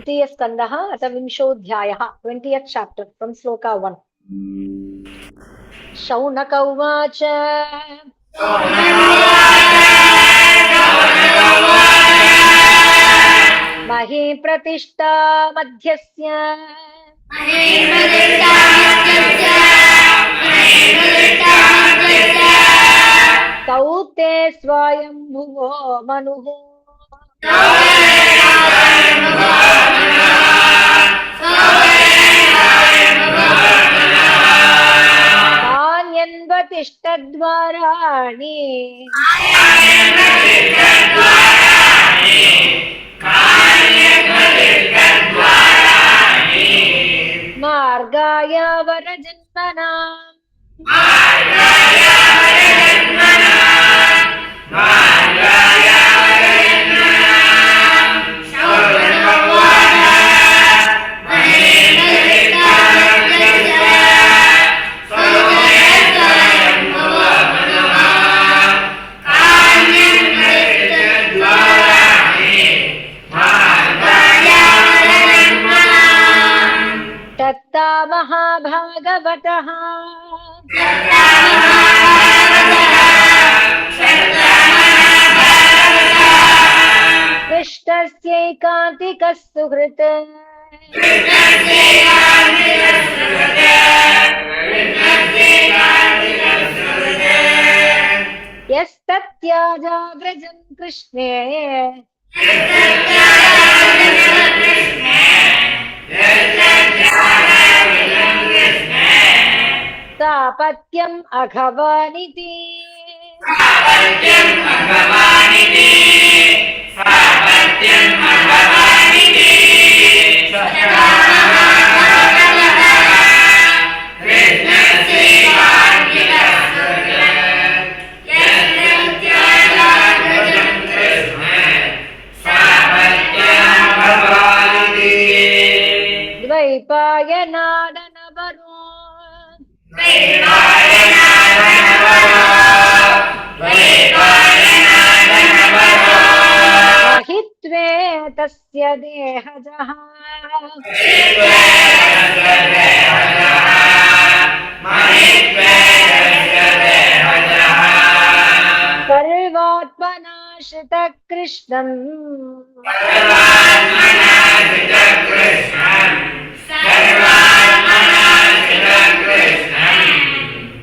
तृतीयस्कन्धः अथ विंशोऽध्यायः 20th chapter from sloka 1. Shaunak उवाच मही प्रतिष्ठा मध्यस्य तौ ते स्वयंभुवो मनुः तान्यन्वतिष्ठद्वाराणि मार्गाय वरजन्मनाम् तत्ता महाभागवतः कृष्णस्यैकान्तिकः सुहृत् यस्तत्याजाग्रजं कृष्णे सापत्यम् अघवानिति द्वैपायनादनवरो महित्वे तस्य देहजः सर्वात्मनाश्रितः कृष्णम्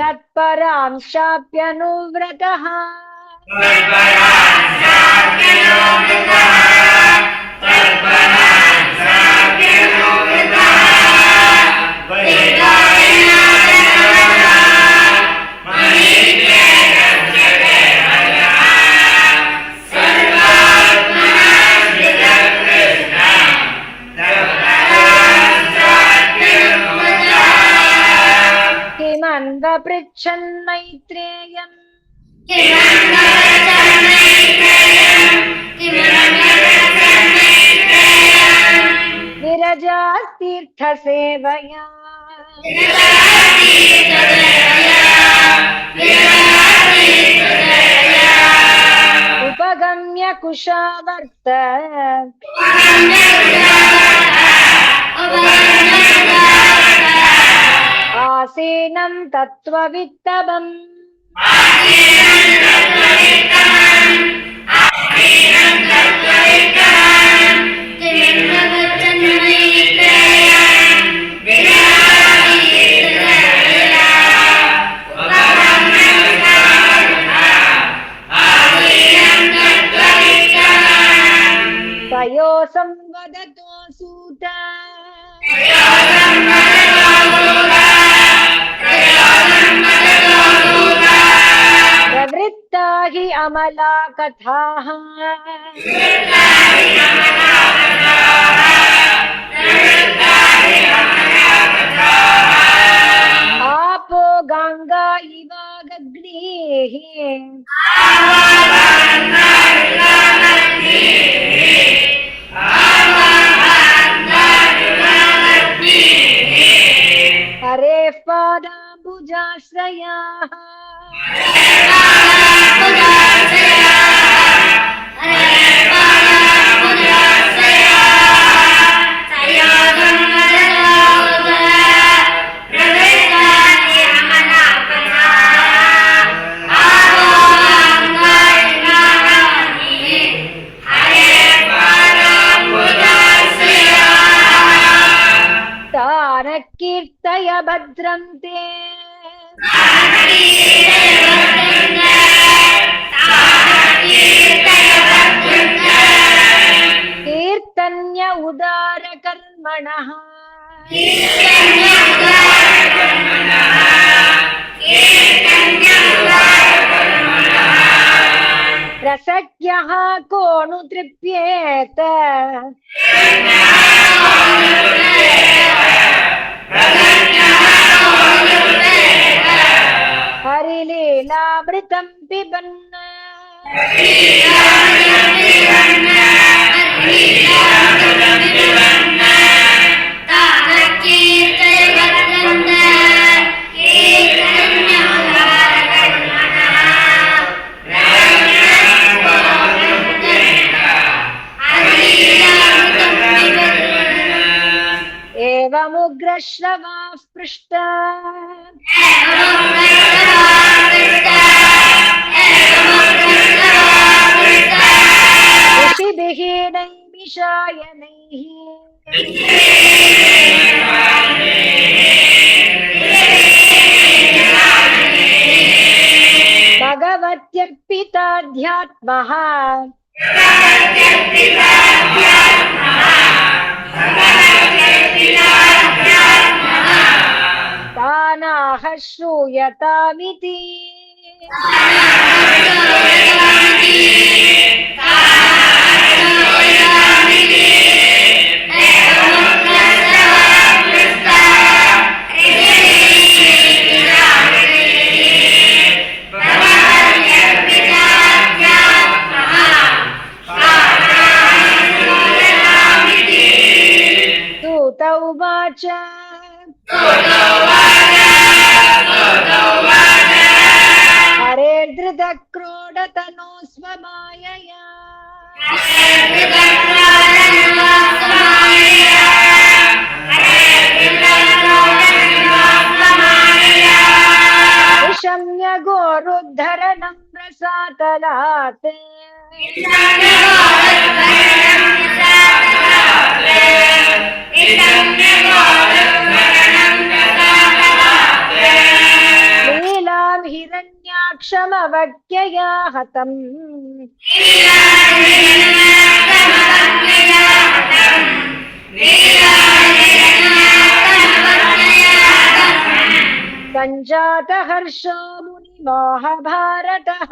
तत्परां शाप्यनुव्रतः किमन्वपृच्छन् मैत्रेयम् विरजातीर्थसेवया उपगम्य कुशावर्त आसीनं तत्त्ववित्तमम् तयोः संवदतो सूत प्रवृत्ता हि अमला कथाः आपो गंगा इवाग्निः हरेः पादाम्बुजाश्रयाः कीर्तय भद्रं ते कीर्तन्य उदारकर्मणः रसज्ञः को नु तृप्येत हरिलीलामृतं पिबन् एवमुग्रश्रवाः पृष्टा ऋषिभिः नैमिषायनैः भगवत्यर्पिताध्यात्मः तानाह श्रूयतामिति सूत उवाच हरेर्धृतक्रोडतनो स्वमायया विषम्य गोरुद्धरणं रसातलात् लीलां हिरण्याक्षमवज्ञया हतम् सञ्जात हर्षो मुनिमोह भारतः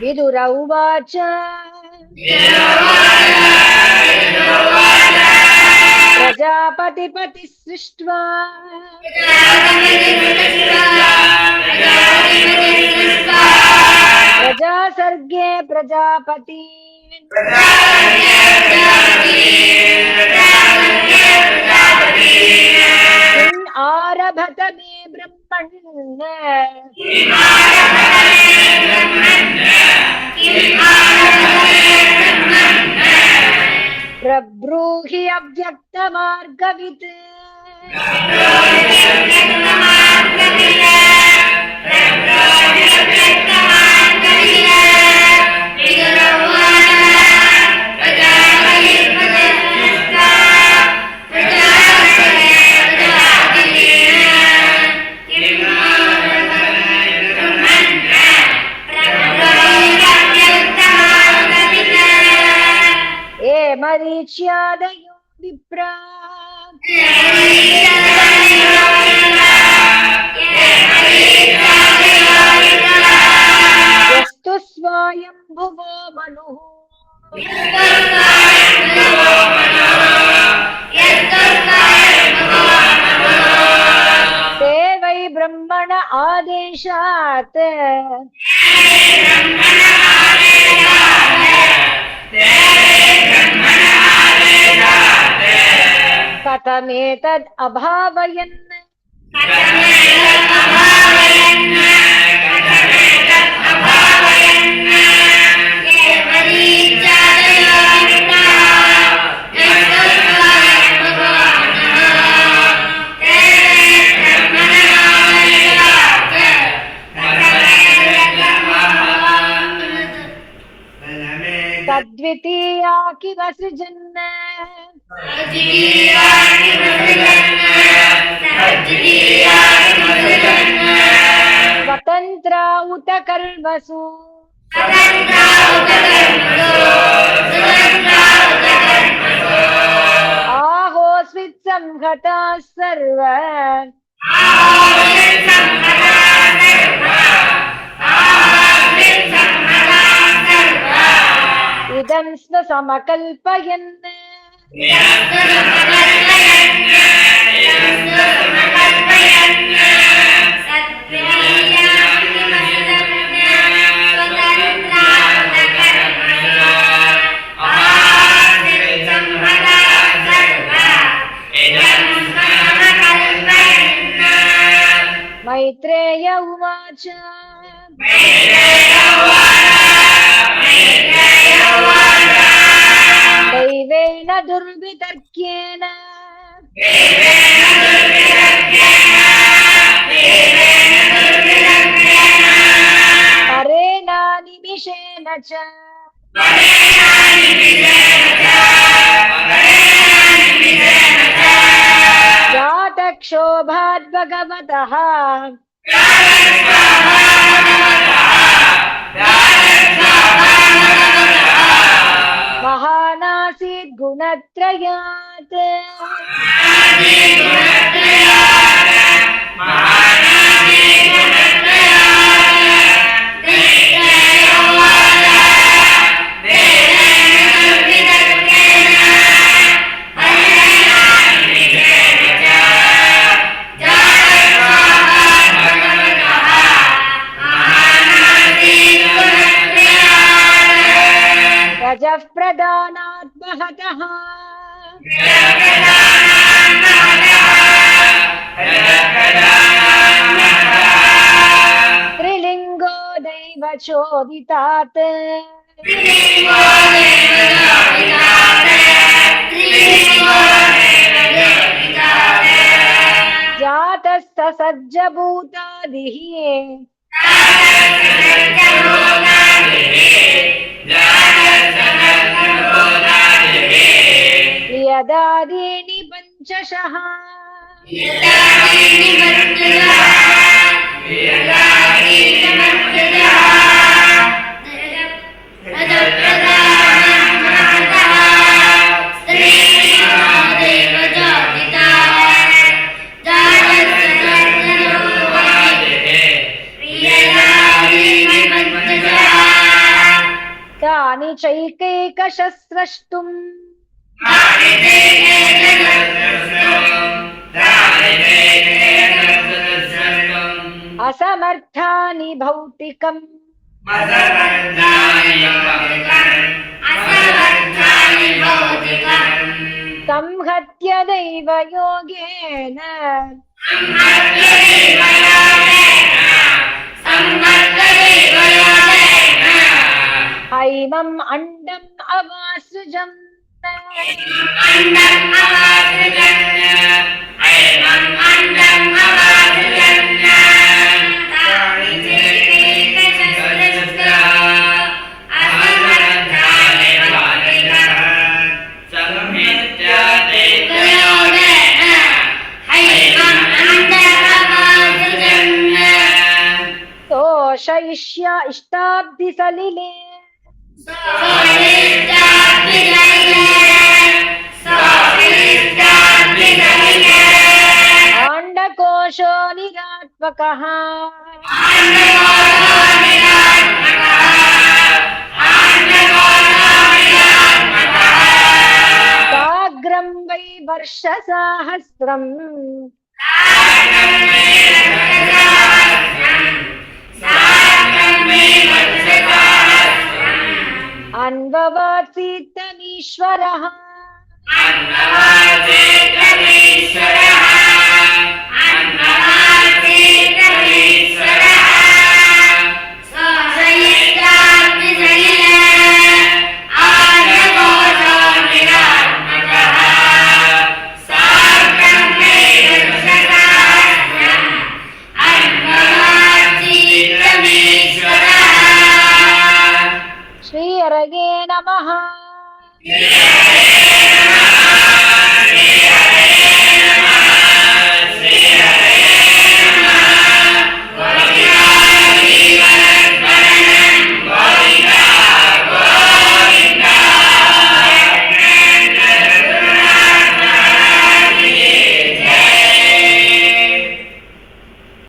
विदुर उवाच प्रजापतिपतिः सृष्ट्वा प्रजासर्गे प्रजापति किम् आरभत मे ब्रह्मन् प्रब्रूहि अव्यक्तमार्गवित् मरीच्यादयो विप्रा यस्तु स्वायम्भुवो मनुः ते वै ब्रह्मण आदेशात् कथमेतद् अभावयन् तद्वितीया किल सृजन् स्वतन्त्रा उत कर्मसु आहोस्वित् संहताः सर्व इदं स्व समकल्पयन् मैत्रेय उवाच दैवेन दुर्वितर्क्येन परेण निमिषेण च जातक्षोभाद् भगवतः महानासीत् गुणत्रयात् रजः प्रधानात् महतः त्रिलिङ्गो दैव चोदितात् जातस्थ सज्जभूतादिः यदादीनि पञ्चशः तानि चैकैकशस्रष्टुम् असमर्थानि भौतिकम् संहत्य दैव योगेन हैमम् अण्डम् अवासृजम् तोषयिष्य इष्टाब्धि सलिले अंडकोशो निरात्मकः साग्रं वै वर्षसहस्रम् अन्ववासीतमीश्वरः अन्ववासीतमीश्वरः Yeah.